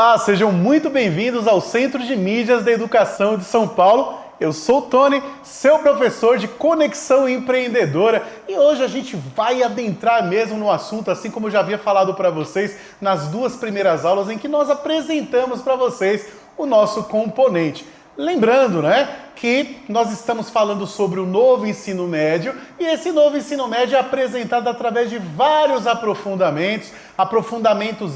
Olá, sejam muito bem-vindos ao Centro de Mídias da Educação de São Paulo. Eu sou o Tony, seu professor de Conexão Empreendedora, e hoje a gente vai adentrar mesmo no assunto, assim como eu já havia falado para vocês nas duas primeiras aulas em que nós apresentamos para vocês o nosso componente. Lembrando, que nós estamos falando sobre o novo ensino médio, e esse novo ensino médio é apresentado através de vários aprofundamentos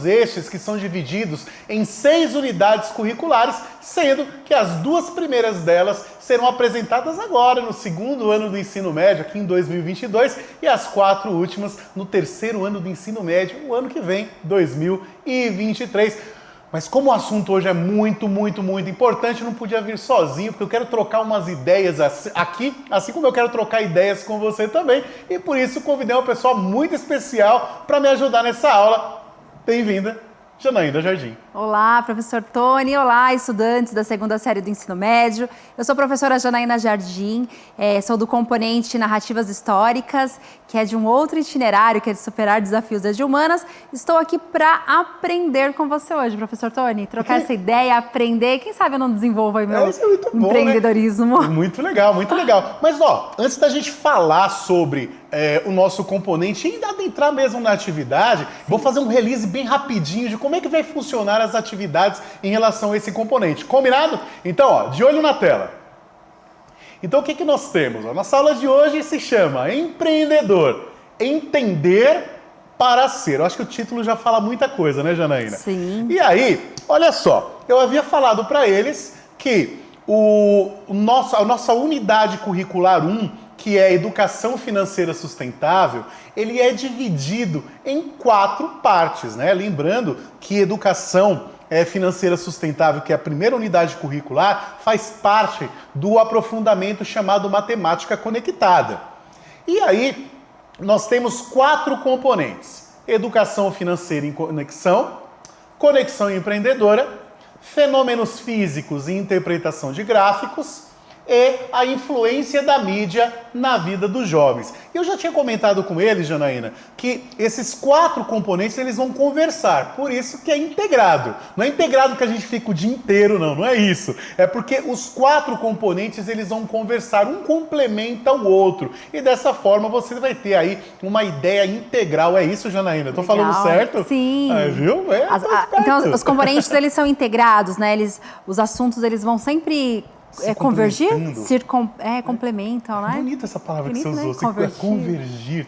estes que são divididos em 6 unidades curriculares, sendo que as 2 primeiras delas serão apresentadas agora no segundo ano do ensino médio, aqui em 2022, e as 4 últimas no terceiro ano do ensino médio, o ano que vem, 2023. Mas como o assunto hoje é muito importante, eu não podia vir sozinho, porque eu quero trocar umas ideias aqui, assim como eu quero trocar ideias com você também, e por isso convidei uma pessoa muito especial para me ajudar nessa aula. Bem-vinda, Janaína Jardim. Olá, professor Tony. Olá, estudantes da segunda série do ensino médio. Eu sou a professora Janaína Jardim, sou do componente Narrativas Históricas, que é de um outro itinerário, que é de superar desafios das humanas. Estou aqui para aprender com você hoje, professor Tony. Trocar essa ideia, aprender. Quem sabe eu não desenvolvo aí meu empreendedorismo. Bom, né? Muito legal, muito legal. Mas, antes da gente falar sobre o nosso componente e ainda adentrar mesmo na atividade, vou fazer um release bem rapidinho de como é que vai funcionar as atividades em relação a esse componente. Combinado? Então, de olho na tela. Então, o que nós temos? A nossa aula de hoje se chama Empreendedor, Entender para Ser. Eu acho que o título já fala muita coisa, né, Janaína? Sim. E aí, olha só, eu havia falado para eles que a nossa unidade curricular 1, que é Educação Financeira Sustentável, ele é dividido em 4 partes, né? Lembrando que Educação Financeira Sustentável, que é a primeira unidade curricular, faz parte do aprofundamento chamado Matemática Conectada. E aí, nós temos 4 componentes: Educação Financeira em Conexão, Conexão Empreendedora, Fenômenos Físicos e Interpretação de Gráficos, e a influência da mídia na vida dos jovens. Eu já tinha comentado com eles, Janaína, que esses 4 componentes eles vão conversar, por isso que é integrado. Não é integrado que a gente fica o dia inteiro, não é isso. É porque os 4 componentes eles vão conversar, um complementa o outro. E dessa forma você vai ter aí uma ideia integral. É isso, Janaína? Tô falando certo? Sim. Viu? Então os componentes eles são integrados, né? Os assuntos eles vão sempre convergir? Complementam, né? Bonita essa palavra bonito, que você usou. Né? Convergir.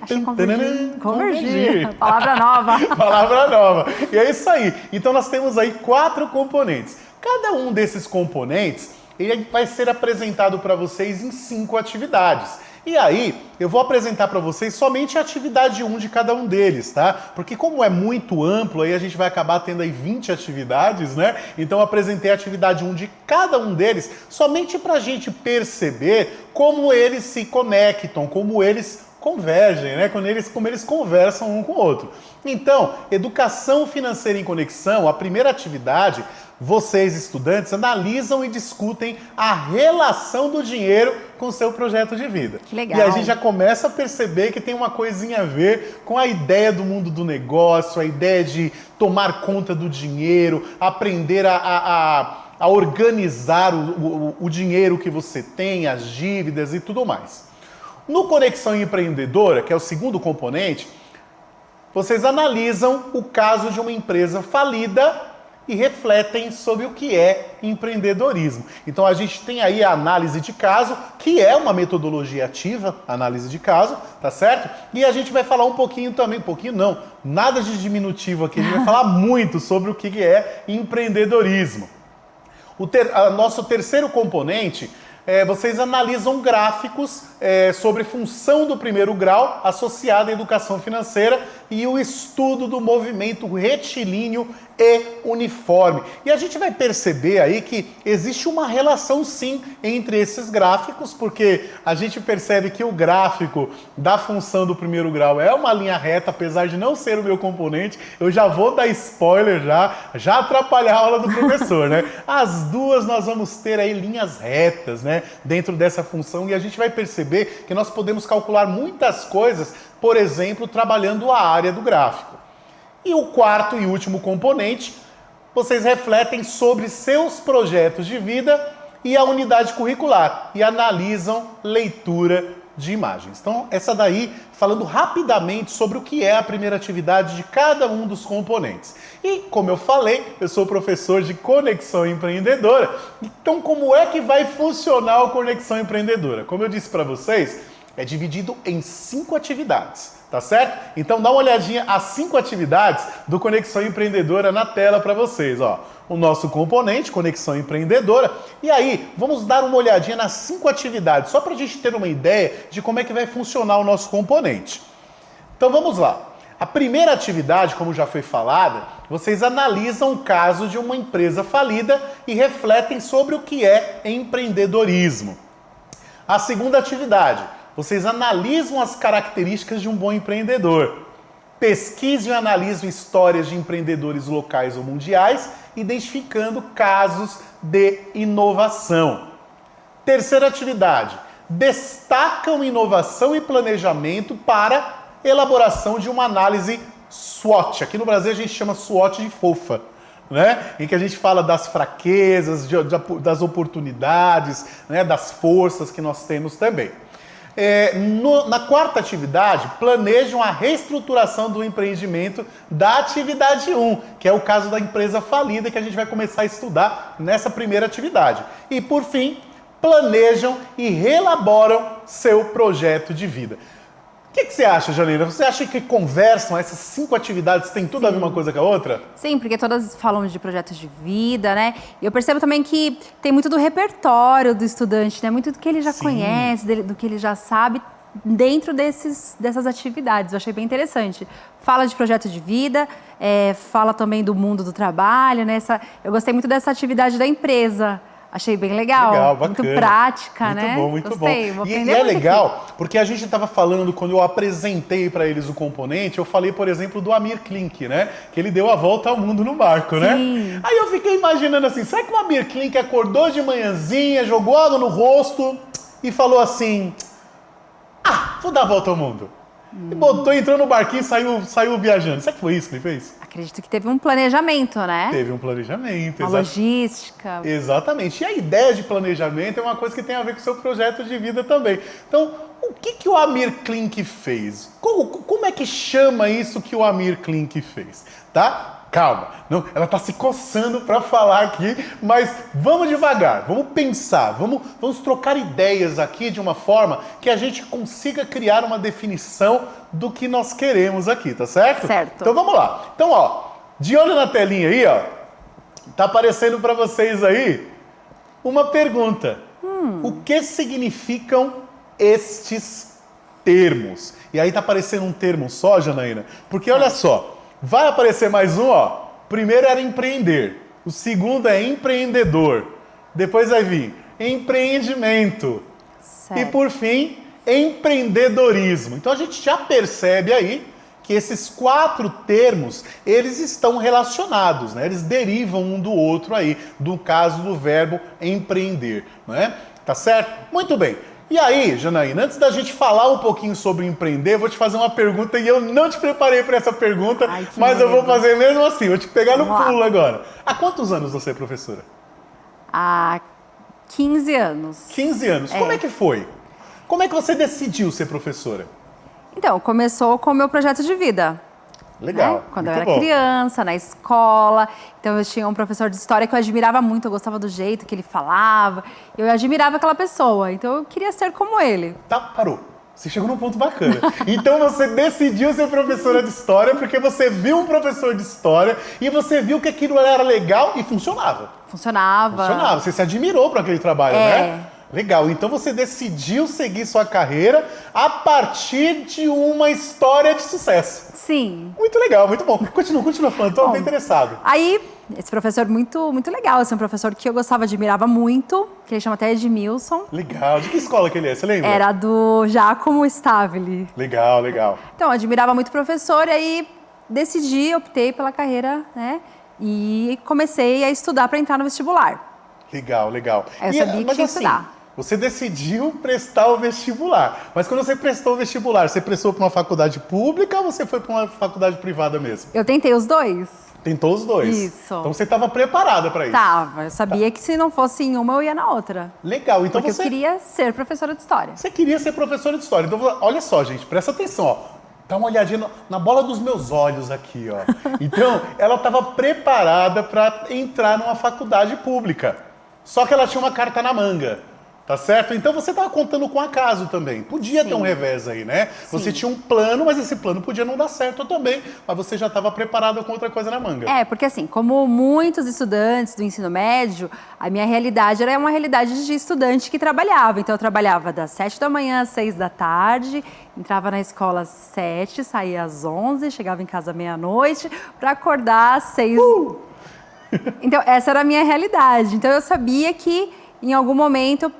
Convergir. Palavra nova. Palavra nova. E é isso aí. Então nós temos aí 4 componentes. Cada um desses componentes ele vai ser apresentado para vocês em 5 atividades. E aí, eu vou apresentar para vocês somente a atividade 1 de cada um deles, tá? Porque como é muito amplo, aí a gente vai acabar tendo aí 20 atividades, né? Então eu apresentei a atividade 1 de cada um deles, somente para a gente perceber como eles se conectam, como eles convergem, né? Como eles conversam um com o outro. Então, Educação Financeira em Conexão, a primeira atividade, vocês, estudantes, analisam e discutem a relação do dinheiro com o seu projeto de vida. Que legal. E a gente já começa a perceber que tem uma coisinha a ver com a ideia do mundo do negócio, a ideia de tomar conta do dinheiro, aprender a organizar o dinheiro que você tem, as dívidas e tudo mais. No Conexão Empreendedora, que é o segundo componente, vocês analisam o caso de uma empresa falida e refletem sobre o que é empreendedorismo. Então a gente tem aí a análise de caso, que é uma metodologia ativa, análise de caso, tá certo? E a gente vai falar um pouquinho também, nada de diminutivo aqui, a gente vai falar muito sobre o que é empreendedorismo. Nosso terceiro componente, vocês analisam gráficos sobre função do primeiro grau associada à educação financeira e o estudo do movimento retilíneo e uniforme. E a gente vai perceber aí que existe uma relação sim entre esses gráficos, porque a gente percebe que o gráfico da função do primeiro grau é uma linha reta, apesar de não ser o meu componente. Eu já vou dar spoiler já atrapalhar a aula do professor, né? As duas nós vamos ter aí linhas retas, né, dentro dessa função, e a gente vai perceber que nós podemos calcular muitas coisas, por exemplo, trabalhando a área do gráfico. E o quarto e último componente, vocês refletem sobre seus projetos de vida e a unidade curricular e analisam leitura de imagens. Então, essa daí, falando rapidamente sobre o que é a primeira atividade de cada um dos componentes. E, como eu falei, eu sou professor de Conexão Empreendedora. Então, como é que vai funcionar o Conexão Empreendedora? Como eu disse para vocês, é dividido em 5 atividades. Tá certo? Então dá uma olhadinha as 5 atividades do Conexão Empreendedora na tela para vocês, ó. O nosso componente, Conexão Empreendedora. E aí, vamos dar uma olhadinha nas 5 atividades, só para a gente ter uma ideia de como é que vai funcionar o nosso componente. Então vamos lá. A primeira atividade, como já foi falada, vocês analisam o caso de uma empresa falida e refletem sobre o que é empreendedorismo. A segunda atividade, vocês analisam as características de um bom empreendedor. Pesquisem e analisem histórias de empreendedores locais ou mundiais, identificando casos de inovação. Terceira atividade, destacam inovação e planejamento para elaboração de uma análise SWOT. Aqui no Brasil a gente chama SWOT de fofa, né? Em que a gente fala das fraquezas, das oportunidades, né? Das forças que nós temos também. Na quarta atividade, planejam a reestruturação do empreendimento da atividade 1, que é o caso da empresa falida que a gente vai começar a estudar nessa primeira atividade. E, por fim, planejam e reelaboram seu projeto de vida. O que você acha, Janaína? Você acha que conversam essas 5 atividades, tem tudo a ver uma coisa com a outra? Sim, porque todas falam de projetos de vida, né? E eu percebo também que tem muito do repertório do estudante, né? Muito do que ele já conhece, do que ele já sabe dentro dessas atividades. Eu achei bem interessante. Fala de projeto de vida, fala também do mundo do trabalho, né? Eu gostei muito dessa atividade da empresa. Achei bem legal, bacana. Muito prática, muito né? Bom, muito Gostei, bom. Vou E aprender é muito legal, aqui. porque a gente estava falando, quando eu apresentei para eles o componente, eu falei, por exemplo, do Amir Klink, né? Que ele deu a volta ao mundo no barco, né? Sim. Aí eu fiquei imaginando assim, será que o Amir Klink acordou de manhãzinha, jogou água no rosto e falou assim, vou dar a volta ao mundo. E entrou no barquinho e saiu viajando. Será que foi isso que ele fez? Acredito que teve um planejamento, né? Teve um planejamento, Uma logística. Exatamente. E a ideia de planejamento é uma coisa que tem a ver com o seu projeto de vida também. Então, o que o Amir Klink fez? Como é que chama isso que o Amir Klink fez? Tá? Calma, não, ela está se coçando para falar aqui, mas vamos devagar, vamos pensar, vamos trocar ideias aqui de uma forma que a gente consiga criar uma definição do que nós queremos aqui, tá certo? Certo. Então vamos lá. Então, ó, de olho na telinha aí, ó, tá aparecendo para vocês aí uma pergunta. O que significam estes termos? E aí tá aparecendo um termo só, Janaína, porque olha só, vai aparecer mais um, ó. Primeiro era empreender. O segundo é empreendedor. Depois vai vir empreendimento. Certo. E por fim, empreendedorismo. Então a gente já percebe aí que esses 4 termos, eles estão relacionados, né? Eles derivam um do outro aí, do caso do verbo empreender, né? Tá certo? Muito bem. E aí, Janaína, antes da gente falar um pouquinho sobre empreender, vou te fazer uma pergunta e eu não te preparei para essa pergunta, mas eu vou fazer mesmo assim, vou te pegar no pulo agora. Há quantos anos você é professora? Há 15 anos. 15 anos. Como é que foi? Como é que você decidiu ser professora? Então, começou com o meu projeto de vida. Legal. Né? Quando eu muito era bom. criança, na escola. Então, eu tinha um professor de história que eu admirava muito. Eu gostava do jeito que ele falava. Eu admirava aquela pessoa. Então, eu queria ser como ele. Tá, parou. Você chegou num ponto bacana. Então você decidiu ser professora de história porque você viu um professor de história e você viu que aquilo era legal e funcionava. Funcionava. Funcionava. Você se admirou para aquele trabalho, né? Legal. Então você decidiu seguir sua carreira a partir de uma história de sucesso. Sim. Muito legal, muito bom. Continua falando. Estou bem interessado. Aí, esse professor muito legal. Esse é um professor que eu gostava, admirava muito, que ele chama até Edmilson. Legal. De que escola que ele é? Você lembra? Era do Giacomo Stabile. Legal, legal. Então, eu admirava muito o professor e aí optei pela carreira, né? E comecei a estudar para entrar no vestibular. Legal, legal. Eu sabia que tinha que estudar. Você decidiu prestar o vestibular. Mas quando você prestou o vestibular, você prestou para uma faculdade pública ou você foi para uma faculdade privada mesmo? Eu tentei os dois. Tentou os dois. Isso. Então você estava preparada para isso? Tava. Eu sabia que se não fosse em uma, eu ia na outra. Legal. Então Porque você... eu queria ser professora de história. Você queria ser professora de história. Então, olha só, gente, presta atenção, ó. Dá uma olhadinha na bola dos meus olhos aqui, ó. Então, ela estava preparada para entrar numa faculdade pública. Só que ela tinha uma carta na manga. Tá certo? Então você estava contando com acaso também. Podia ter um revés aí, né? Sim. Você tinha um plano, mas esse plano podia não dar certo também. Mas você já estava preparada com outra coisa na manga. Porque assim, como muitos estudantes do ensino médio, a minha realidade era uma realidade de estudante que trabalhava. Então eu trabalhava das 7 da manhã às 6 da tarde, entrava na escola às 7, saía às 11, chegava em casa à meia-noite para acordar às 6. Então essa era a minha realidade. Então eu sabia que em algum momento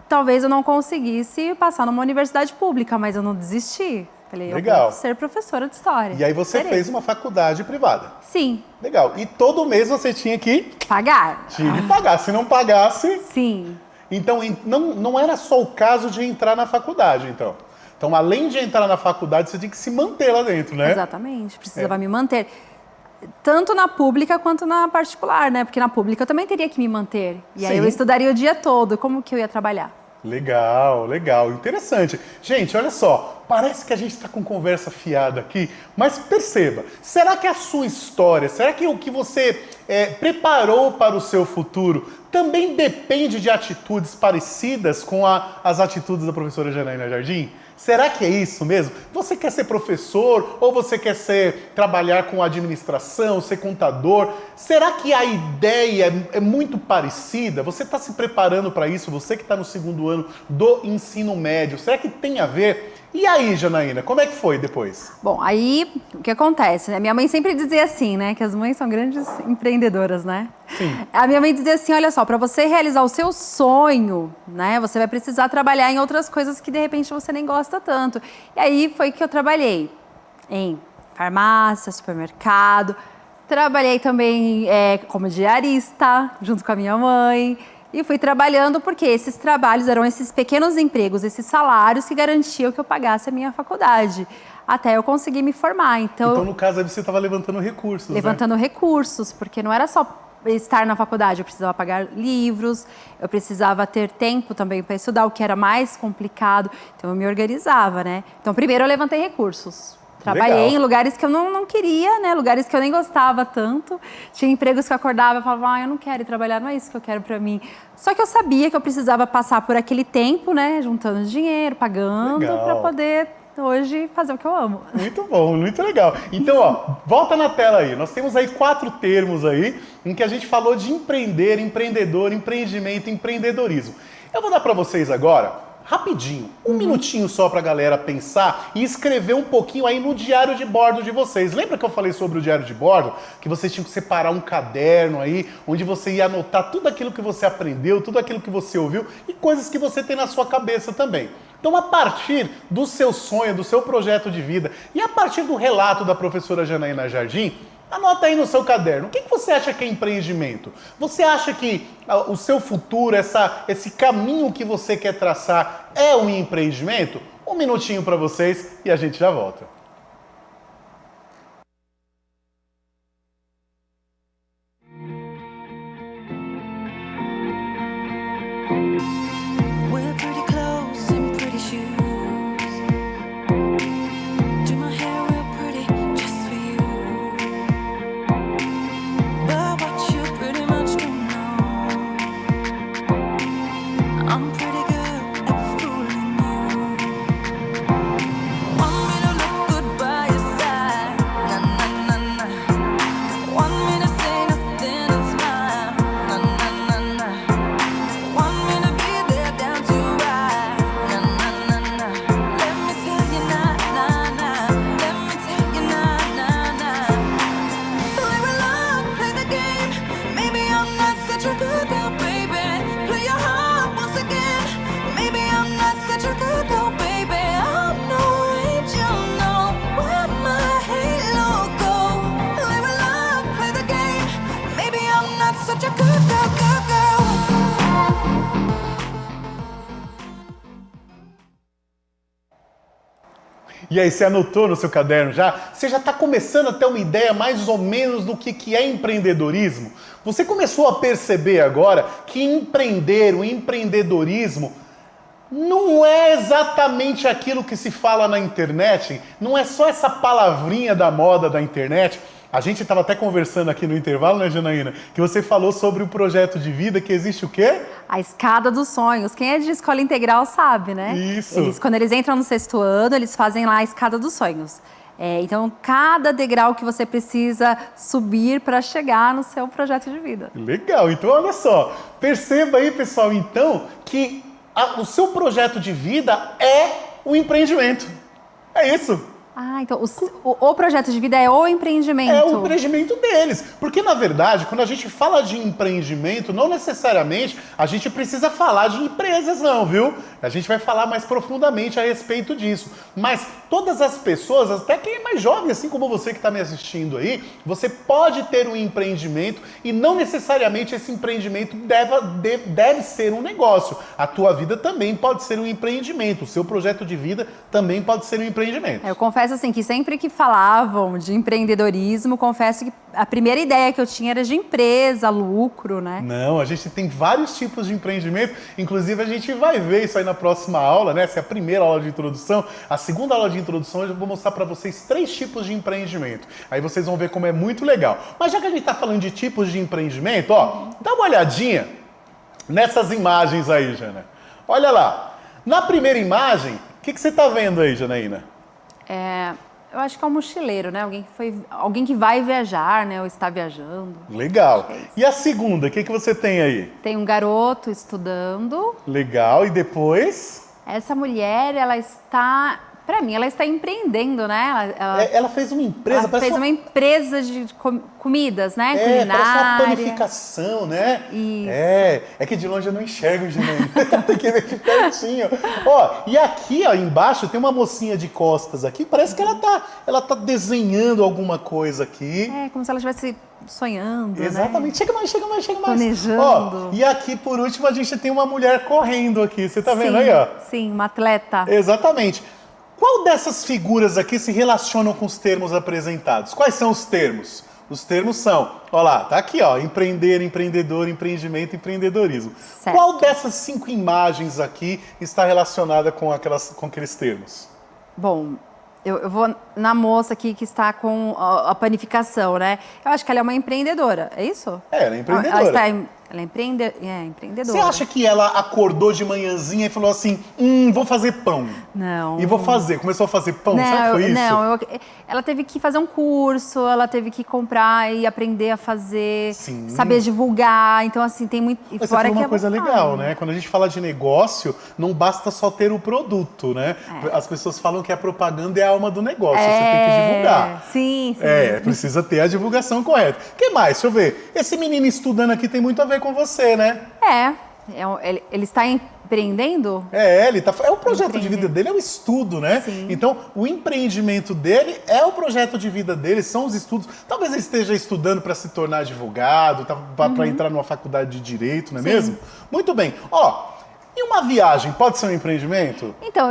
talvez eu não conseguisse passar numa universidade pública, mas eu não desisti. Falei, Legal. Eu vou ser professora de história. E aí você fez uma faculdade privada. Sim. Legal. E todo mês você tinha que... Pagar. Tinha que pagar. Se não pagasse... Sim. Então, não era só o caso de entrar na faculdade, então. Então, além de entrar na faculdade, você tinha que se manter lá dentro, né? Exatamente. Precisava me manter. Tanto na pública quanto na particular, né? Porque na pública eu também teria que me manter. E aí eu estudaria o dia todo. Como que eu ia trabalhar? Legal, legal. Interessante. Gente, olha só. Parece que a gente está com conversa fiada aqui, mas perceba. Será que a sua história, será que o que você preparou para o seu futuro também depende de atitudes parecidas com as atitudes da professora Janaína Jardim? Será que é isso mesmo? Você quer ser professor ou você quer trabalhar com administração, ser contador? Será que a ideia é muito parecida? Você está se preparando para isso? Você que está no segundo ano do ensino médio, será que tem a ver? E aí, Janaína, como é que foi depois? Bom, aí o que acontece, né? Minha mãe sempre dizia assim, né? Que as mães são grandes empreendedoras, né? Sim. A minha mãe dizia assim, olha só, para você realizar o seu sonho, né? Você vai precisar trabalhar em outras coisas que de repente você nem gosta tanto. E aí foi que eu trabalhei em farmácia, supermercado. Trabalhei também como diarista, junto com a minha mãe. E fui trabalhando porque esses trabalhos eram esses pequenos empregos, esses salários que garantiam que eu pagasse a minha faculdade, até eu conseguir me formar. Então no caso aí você estava levantando recursos, levantando recursos, porque não era só estar na faculdade, eu precisava pagar livros, eu precisava ter tempo também para estudar, o que era mais complicado, então eu me organizava, né? Então primeiro eu levantei recursos. Trabalhei em lugares que eu não queria, né? Lugares que eu nem gostava tanto. Tinha empregos que eu acordava e falava, eu não quero ir trabalhar, não é isso que eu quero pra mim. Só que eu sabia que eu precisava passar por aquele tempo, né? Juntando dinheiro, pagando, pra poder hoje fazer o que eu amo. Muito bom, muito legal. Então, ó, volta na tela aí. Nós temos aí 4 termos aí em que a gente falou de empreender, empreendedor, empreendimento, empreendedorismo. Eu vou dar pra vocês agora rapidinho, um minutinho só pra galera pensar e escrever um pouquinho aí no diário de bordo de vocês. Lembra que eu falei sobre o diário de bordo? Que vocês tinham que separar um caderno aí, onde você ia anotar tudo aquilo que você aprendeu, tudo aquilo que você ouviu e coisas que você tem na sua cabeça também. Então, a partir do seu sonho, do seu projeto de vida e a partir do relato da professora Janaína Jardim, anota aí no seu caderno, o que você acha que é empreendimento? Você acha que o seu futuro, esse caminho que você quer traçar é um empreendimento? Um minutinho para vocês e a gente já volta. I'm pretty good at fooling you. Want me to look good? E aí, você anotou no seu caderno já? Você já está começando a ter uma ideia mais ou menos do que é empreendedorismo? Você começou a perceber agora que empreender, o empreendedorismo, não é exatamente aquilo que se fala na internet, não é só essa palavrinha da moda da internet. A gente estava até conversando aqui no intervalo, né, Janaína? Que você falou sobre o projeto de vida, que existe o quê? A escada dos sonhos. Quem é de escola integral sabe, né? Isso. Quando eles entram no 6º ano, eles fazem lá a escada dos sonhos. Então, cada degrau que você precisa subir para chegar no seu projeto de vida. Legal. Então, olha só. Perceba aí, pessoal, então, que o seu projeto de vida é o empreendimento. É isso. Então o projeto de vida é o empreendimento. É o empreendimento deles. Porque, na verdade, quando a gente fala de empreendimento, não necessariamente a gente precisa falar de empresas, não, viu? A gente vai falar mais profundamente a respeito disso. Mas todas as pessoas, até quem é mais jovem, assim como você que está me assistindo aí, você pode ter um empreendimento e não necessariamente esse empreendimento deve ser um negócio. A tua vida também pode ser um empreendimento. O seu projeto de vida também pode ser um empreendimento. Eu confesso assim que sempre que falavam de empreendedorismo, confesso que a primeira ideia que eu tinha era de empresa, lucro, né? Não, a gente tem vários tipos de empreendimento, inclusive a gente vai ver isso aí na próxima aula, né? Essa é a primeira aula de introdução. A segunda aula de introdução eu vou mostrar para vocês 3 tipos de empreendimento. Aí vocês vão ver como é muito legal. Mas já que a gente está falando de tipos de empreendimento, ó, dá uma olhadinha nessas imagens aí, Jana. Olha lá. Na primeira imagem, o que você está vendo aí, Janaína? Eu acho que é um mochileiro, né? Alguém que vai viajar, né? Ou está viajando. Legal. E a segunda, o que você tem aí? Tem um garoto estudando. Legal. E depois? Essa mulher, ela está... Para mim, ela está empreendendo, né? Ela fez uma empresa... Ela fez uma empresa de comidas, né? Parece uma culinária. panificação, né? Isso. É que de longe eu não enxergo, Janaína. Tem que ver de pertinho. Ó, e aqui, ó, embaixo tem uma mocinha de costas aqui. Parece que ela tá desenhando alguma coisa aqui. Como se ela estivesse sonhando, Exatamente. né? Chega mais. Planejando. Ó, e aqui, por último, a gente tem uma mulher correndo aqui. Você tá vendo aí, ó? Sim, uma atleta. Exatamente. Qual dessas figuras aqui se relacionam com os termos apresentados? Quais são os termos? Os termos são, ó lá, tá aqui, ó, empreender, empreendedor, empreendimento, empreendedorismo. Certo. Qual dessas 5 imagens aqui está relacionada com aqueles termos? Bom, eu vou na moça aqui que está com a panificação, né? Eu acho que ela é uma empreendedora, é isso? Ela é empreendedora. Ela é empreendedora. Você acha que ela acordou de manhãzinha e falou assim, vou fazer pão? Não. E vou fazer, começou a fazer pão, Não, será que foi isso? Não, ela teve que fazer um curso, ela teve que comprar e aprender a fazer, Sim. saber divulgar, então assim, tem muito... Mas você falou uma coisa legal, né? Quando a gente fala de negócio, não basta só ter o produto, né? As pessoas falam que a propaganda é a alma do negócio, você tem que divulgar. Sim. Precisa ter a divulgação correta. O que mais? Deixa eu ver. Esse menino estudando aqui tem muito a ver com você, né? Ele está empreendendo? O projeto de vida dele é o estudo, né? Sim. Então, o empreendimento dele é o projeto de vida dele, são os estudos. Talvez ele esteja estudando para se tornar advogado, para entrar numa faculdade de direito, não é mesmo? Muito bem. Ó, e uma viagem pode ser um empreendimento? Então,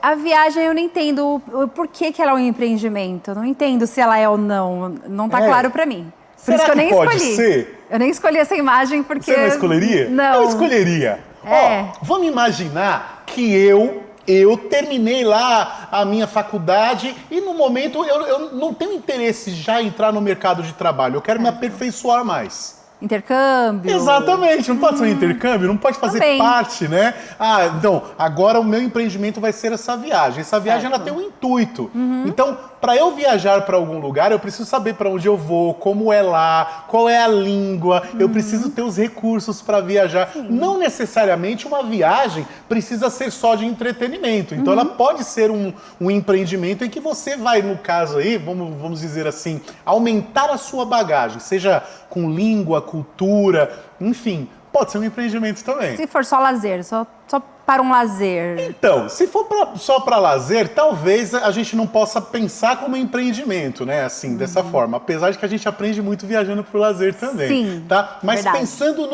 a viagem eu não entendo por que ela é um empreendimento. Eu não entendo se ela é ou não. Não está claro para mim. Por Será isso que eu nem pode escolhi. ser? Eu nem escolhi essa imagem porque... Você não escolheria? Não. Eu escolheria. Ó, vamos imaginar que eu terminei lá a minha faculdade e no momento eu não tenho interesse já em entrar no mercado de trabalho. Eu quero me aperfeiçoar mais. Intercâmbio. Exatamente, não pode ser um intercâmbio, não pode fazer Também. parte, né? Então, agora o meu empreendimento vai ser essa viagem. Essa viagem ela tem um intuito. Então, para eu viajar para algum lugar, eu preciso saber para onde eu vou, como é lá, qual é a língua, eu preciso ter os recursos para viajar. Sim. Não necessariamente uma viagem precisa ser só de entretenimento. Então, ela pode ser um empreendimento em que você vai, no caso aí, vamos dizer assim, aumentar a sua bagagem, seja com língua, cultura, enfim, pode ser um empreendimento também. Se for só lazer, só só para um lazer? Então, se for só para lazer, talvez a gente não possa pensar como empreendimento, né? Assim, dessa forma. Apesar de que a gente aprende muito viajando pro lazer também. Sim, tá? Mas verdade. pensando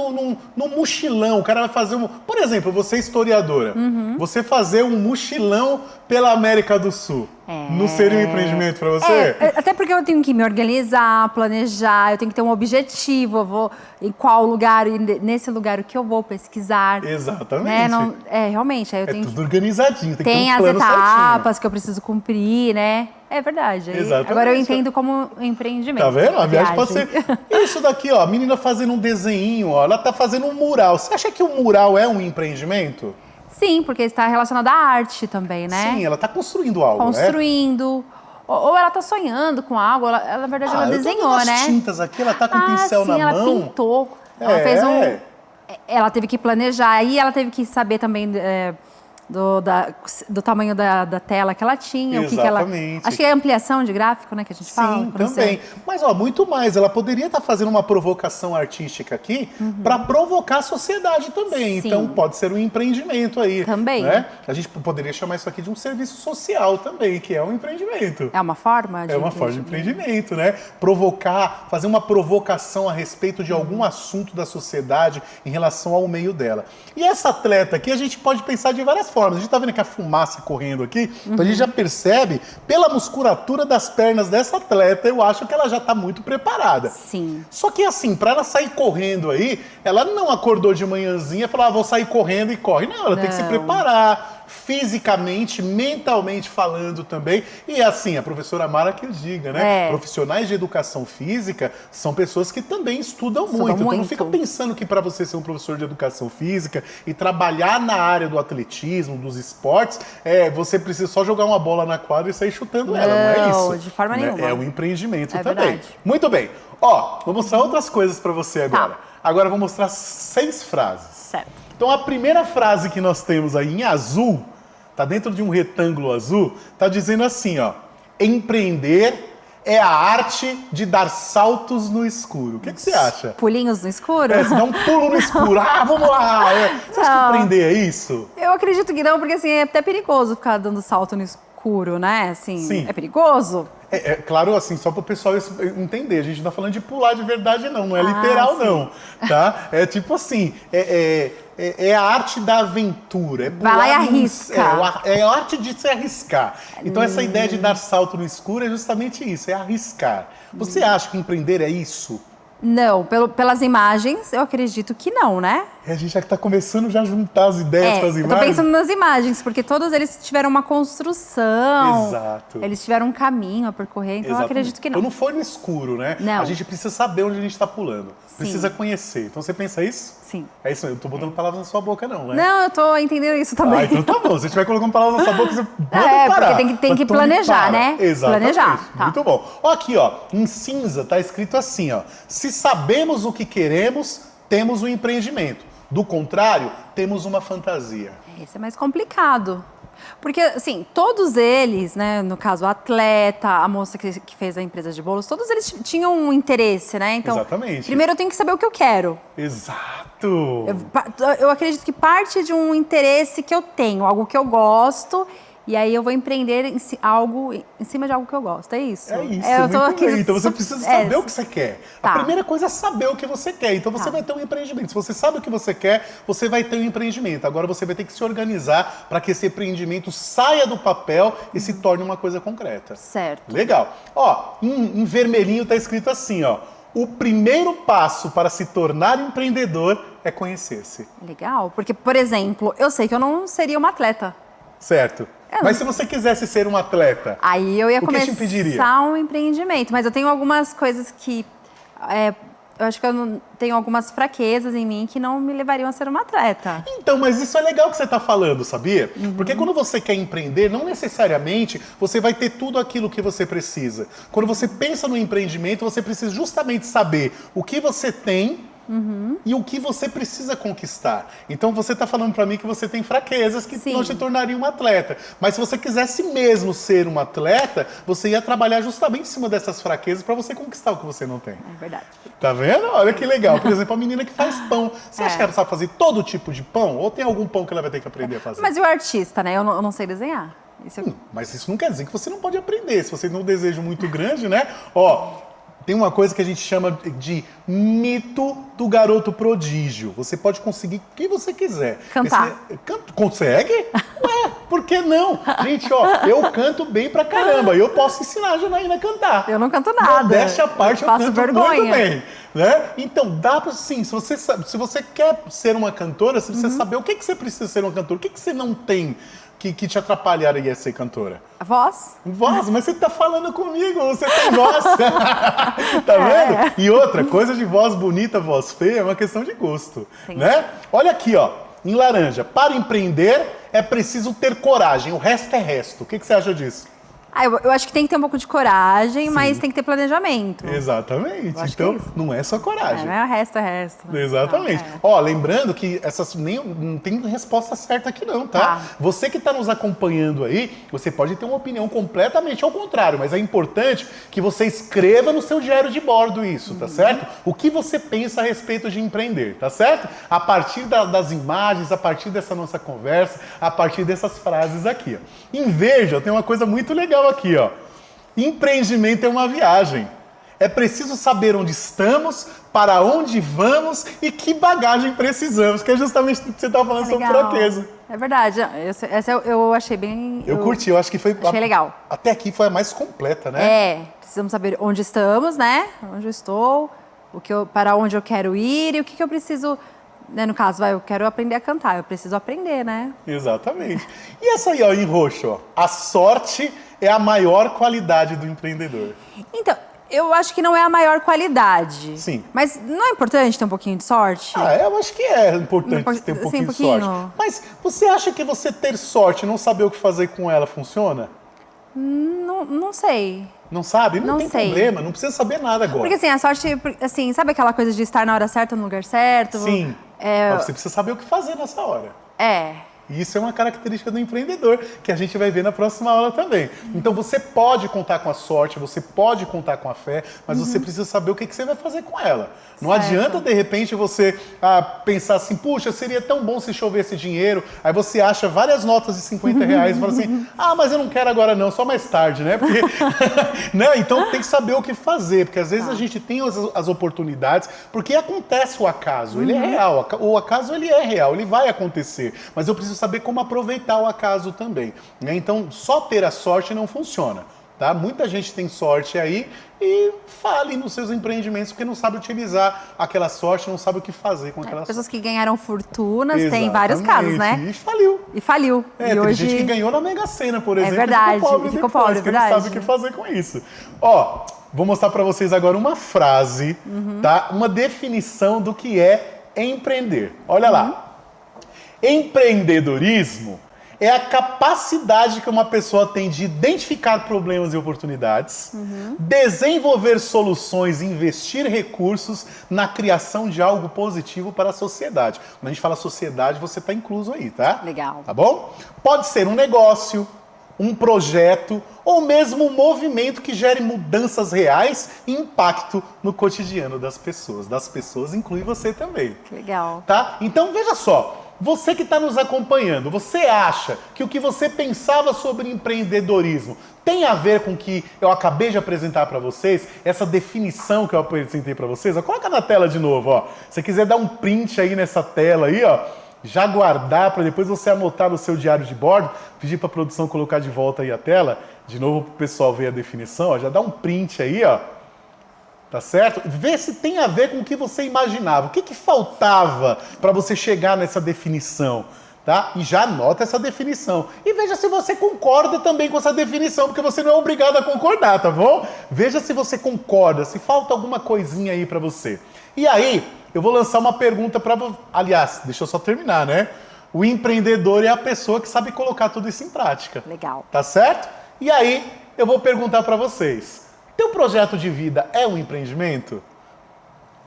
num mochilão, o cara vai fazer Por exemplo, você é historiadora. Você fazer um mochilão pela América do Sul. Não seria um empreendimento para você? Até porque eu tenho que me organizar, planejar, eu tenho que ter um objetivo, eu vou em qual lugar, e nesse lugar o que eu vou pesquisar. Exatamente. Né? Realmente, aí eu tenho tudo organizadinho, tem que ter um as plano etapas certinho. que eu preciso cumprir, né? É verdade. Exatamente. Agora eu entendo como empreendimento. Tá vendo? A viagem pode ser... Isso daqui, ó, a menina fazendo um desenho, ó, ela tá fazendo um mural. Você acha que o mural é um empreendimento? Sim, porque está relacionado à arte também, né? Sim, ela tá construindo algo, Construindo. Ou ela tá sonhando com algo, ela na verdade, ela desenhou, eu tô vendo as tintas aqui, ela tá com o pincel na ela mão. pintou. Ela fez Ela teve que planejar, e ela teve que saber também do tamanho da tela que ela tinha, o que ela... Exatamente. Acho que é ampliação de gráfico, né, que a gente fala. Sim, também. Mas, ó, muito mais. Ela poderia estar fazendo uma provocação artística aqui para provocar a sociedade também. Sim. Então, pode ser um empreendimento aí. Também. Né? A gente poderia chamar isso aqui de um serviço social também, que é um empreendimento. É uma forma de É uma forma de empreendimento, né? Provocar, fazer uma provocação a respeito de algum assunto da sociedade em relação ao meio dela. E essa atleta aqui, a gente pode pensar de várias formas. A gente tá vendo que a fumaça correndo aqui, então a gente já percebe, pela musculatura das pernas dessa atleta, eu acho que ela já tá muito preparada. Sim. Só que assim, para ela sair correndo aí, ela não acordou de manhãzinha e falou, vou sair correndo e corre. Não, ela tem que se preparar. Fisicamente, mentalmente falando também. E assim, a professora Mara que eu diga, né? Profissionais de educação física são pessoas que também estudam muito. Então não fica pensando que para você ser um professor de educação física e trabalhar na área do atletismo, dos esportes, você precisa só jogar uma bola na quadra e sair chutando ela. Não é isso? De forma nenhuma. É um empreendimento também. Verdade. Muito bem. Ó, vou mostrar outras coisas para você agora. Agora eu vou mostrar 6 frases. Certo. Então a primeira frase que nós temos aí em azul, tá dentro de um retângulo azul, tá dizendo assim, ó: empreender é a arte de dar saltos no escuro. O que você acha? Pulinhos no escuro? Você dá um pulo no escuro. Vamos lá! Você acha que empreender é isso? Eu acredito que não, porque assim, é até perigoso ficar dando salto no escuro, né? Assim, Sim. É perigoso? Claro, assim, só para o pessoal entender, a gente não tá falando de pular de verdade não é literal sim. não, tá? É tipo assim, é a arte da aventura. Vai lá e arrisca. É a arte de se arriscar. Então essa ideia de dar salto no escuro é justamente isso, é arriscar. Você acha que empreender é isso? Não, pelas imagens, eu acredito que não, né? A gente já está começando já a juntar as ideias com as imagens. Eu tô pensando nas imagens, porque todos eles tiveram uma construção. Exato. Eles tiveram um caminho a percorrer, então eu acredito que não. Então não foi no escuro, né? Não. A gente precisa saber onde a gente está pulando. Sim. Precisa conhecer. Então você pensa isso? Sim. É isso aí, eu não tô botando palavras na sua boca não, né? Não, eu tô entendendo isso também. Então tá bom. Se estiver colocando palavras na sua boca, você pode parar. Porque tem que Então, planejar, para. né? Exatamente. Planejar. Tá. Muito bom. Ó, aqui, ó, em cinza tá escrito assim, ó: se sabemos o que queremos, temos um empreendimento. Do contrário, temos uma fantasia. Esse é mais complicado. Porque, assim, todos eles, né, no caso, o atleta, a moça que fez a empresa de bolos, todos eles tinham um interesse, né? Então, exatamente. Primeiro eu tenho que saber o que eu quero. Exato. Eu acredito que parte de um interesse que eu tenho, algo que eu gosto, e aí eu vou empreender em cima de algo que eu gosto. É isso? É isso, eu tô muito aqui, bem. Então você precisa saber o que você quer. Tá. A primeira coisa é saber o que você quer. Então você vai ter um empreendimento. Se você sabe o que você quer, você vai ter um empreendimento. Agora você vai ter que se organizar para que esse empreendimento saia do papel e se torne uma coisa concreta. Certo. Legal. Ó, em vermelhinho tá escrito assim, ó: o primeiro passo para se tornar empreendedor é conhecer-se. Legal, porque, por exemplo, eu sei que eu não seria uma atleta. Certo. Mas se você quisesse ser um atleta, aí eu ia o que te impediria? começar um empreendimento. Mas eu tenho algumas coisas que... eu acho que eu tenho algumas fraquezas em mim que não me levariam a ser uma atleta. Então, mas isso é legal que você está falando, sabia? Porque quando você quer empreender, não necessariamente você vai ter tudo aquilo que você precisa. Quando você pensa no empreendimento, você precisa justamente saber o que você tem E o que você precisa conquistar. Então você está falando para mim que você tem fraquezas que Sim. não te tornariam um atleta. Mas se você quisesse mesmo ser um atleta, você ia trabalhar justamente em cima dessas fraquezas para você conquistar o que você não tem. É verdade. Tá vendo? Olha que legal. Por exemplo, a menina que faz pão. Você acha É. que ela sabe fazer todo tipo de pão? Ou tem algum pão que ela vai ter que aprender a fazer? Mas e o artista, né? Eu não sei desenhar. Isso eu... Mas isso não quer dizer que você não pode aprender. Se você tem um desejo muito grande, né? Ó, tem uma coisa que a gente chama de mito do garoto prodígio. Você pode conseguir o que você quiser. Cantar. Consegue? Ué, por que não? Gente, ó, eu canto bem pra caramba. Eu posso ensinar a Janaína a cantar. Eu não canto nada. Modéstia à parte, eu faço canto vergonha. muito bem. Né? Então, dá pra, sim, se você quer ser uma cantora, você precisa saber o que você precisa ser uma cantora. O que você não tem que te atrapalharia a ser cantora? A voz? Voz, mas você tá falando comigo, você tem voz. Tá vendo? E outra, coisa de voz bonita, voz feia, é uma questão de gosto. Né? Olha aqui, ó, em laranja. Para empreender é preciso ter coragem, o resto é resto. O que você acha disso? Eu acho que tem que ter um pouco de coragem, mas tem que ter planejamento. Exatamente. acho que Então, é isso. não é só coragem. Não é o resto, é resto. Exatamente. Não, Ó, lembrando que não tem resposta certa aqui não, tá? Você que está nos acompanhando aí, você pode ter uma opinião completamente ao contrário, mas é importante que você escreva no seu diário de bordo isso, tá certo? O que você pensa a respeito de empreender, tá certo? A partir das imagens, a partir dessa nossa conversa, a partir dessas frases aqui, ó. Em verde, ó, tem uma coisa muito legal aqui, ó. Empreendimento é uma viagem. É preciso saber onde estamos, para onde vamos e que bagagem precisamos, que é justamente o que você estava falando sobre fraqueza. É verdade. Essa eu achei bem... Eu curti, eu acho que foi... Achei legal. Até aqui foi a mais completa, né? É, precisamos saber onde estamos, né? Onde eu estou, para onde eu quero ir e o que eu preciso... Né, no caso, eu quero aprender a cantar, eu preciso aprender, né? Exatamente. E essa aí, ó, em roxo, ó. A sorte é a maior qualidade do empreendedor. Então, eu acho que não é a maior qualidade. Sim. Mas não é importante ter um pouquinho de sorte? Eu acho que é importante ter um pouquinho de sorte. Mas você acha que você ter sorte e não saber o que fazer com ela funciona? Não sei. Não sabe? Não tem sei. problema, não precisa saber nada agora. Porque assim, a sorte, assim, sabe aquela coisa de estar na hora certa, no lugar certo? Sim, mas você precisa saber o que fazer nessa hora. E isso é uma característica do empreendedor, que a gente vai ver na próxima aula também. Então você pode contar com a sorte, você pode contar com a fé, mas você precisa saber o que você vai fazer com ela. Não adianta, de repente, você pensar assim, puxa, seria tão bom se chovesse dinheiro. Aí você acha várias notas de 50 reais e fala assim, mas eu não quero agora não, só mais tarde, né? Porque, né? Então tem que saber o que fazer, porque às vezes a gente tem as oportunidades, porque acontece o acaso, ele é real, o acaso ele é real, ele vai acontecer, mas eu preciso saber como aproveitar o acaso também, né? Então só ter a sorte não funciona. Tá? Muita gente tem sorte aí e fale nos seus empreendimentos porque não sabe utilizar aquela sorte, não sabe o que fazer com aquela sorte. Pessoas que ganharam fortunas, tem vários casos, né? E faliu. E tem hoje... gente que ganhou na Mega Sena, por exemplo, verdade, e ficou pobre ficou depois, pobre, porque verdade. não sabe o que fazer com isso. Ó, vou mostrar para vocês agora uma frase, tá? Uma definição do que é empreender. Olha lá. Empreendedorismo é a capacidade que uma pessoa tem de identificar problemas e oportunidades, desenvolver soluções e investir recursos na criação de algo positivo para a sociedade. Quando a gente fala sociedade, você está incluso aí, tá? Legal. Tá bom? Pode ser um negócio, um projeto ou mesmo um movimento que gere mudanças reais e impacto no cotidiano das pessoas. Das pessoas inclui você também. Que legal. Tá? Então veja só. Você que está nos acompanhando, você acha que o que você pensava sobre empreendedorismo tem a ver com o que eu acabei de apresentar para vocês? Essa definição que eu apresentei para vocês? Ó, coloca na tela de novo, ó. Se você quiser dar um print aí nessa tela aí, ó, já guardar para depois você anotar no seu diário de bordo, pedir para a produção colocar de volta aí a tela, de novo para o pessoal ver a definição, ó, já dá um print aí, ó. Tá certo? Vê se tem a ver com o que você imaginava. O que faltava para você chegar nessa definição, tá? E já anota essa definição. E veja se você concorda também com essa definição, porque você não é obrigado a concordar, tá bom? Veja se você concorda, se falta alguma coisinha aí para você. E aí, eu vou lançar uma pergunta para você. Aliás, deixa eu só terminar, né? O empreendedor é a pessoa que sabe colocar tudo isso em prática. Legal. Tá certo? E aí, eu vou perguntar para vocês. Teu projeto de vida é um empreendimento?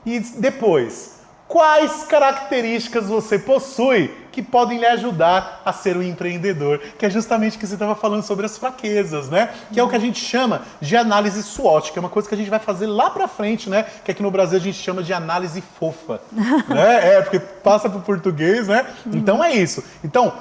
E depois, quais características você possui que podem lhe ajudar a ser um empreendedor, que é justamente o que você estava falando sobre as fraquezas, né? Que é o que a gente chama de análise SWOT, que é uma coisa que a gente vai fazer lá pra frente, né? Que aqui no Brasil a gente chama de análise fofa, né? Porque passa pro português, né? Então é isso. Então,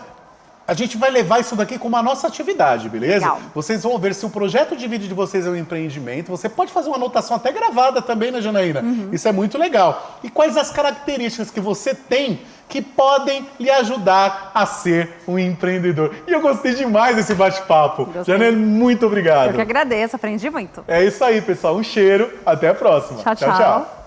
a gente vai levar isso daqui como a nossa atividade, beleza? Legal. Vocês vão ver se o projeto de vídeo de vocês é um empreendimento. Você pode fazer uma anotação até gravada também, né, Janaína? Isso é muito legal. E quais as características que você tem que podem lhe ajudar a ser um empreendedor? E eu gostei demais desse bate-papo. Janaína, muito obrigado. Eu que agradeço, aprendi muito. É isso aí, pessoal. Um cheiro. Até a próxima. Tchau, tchau.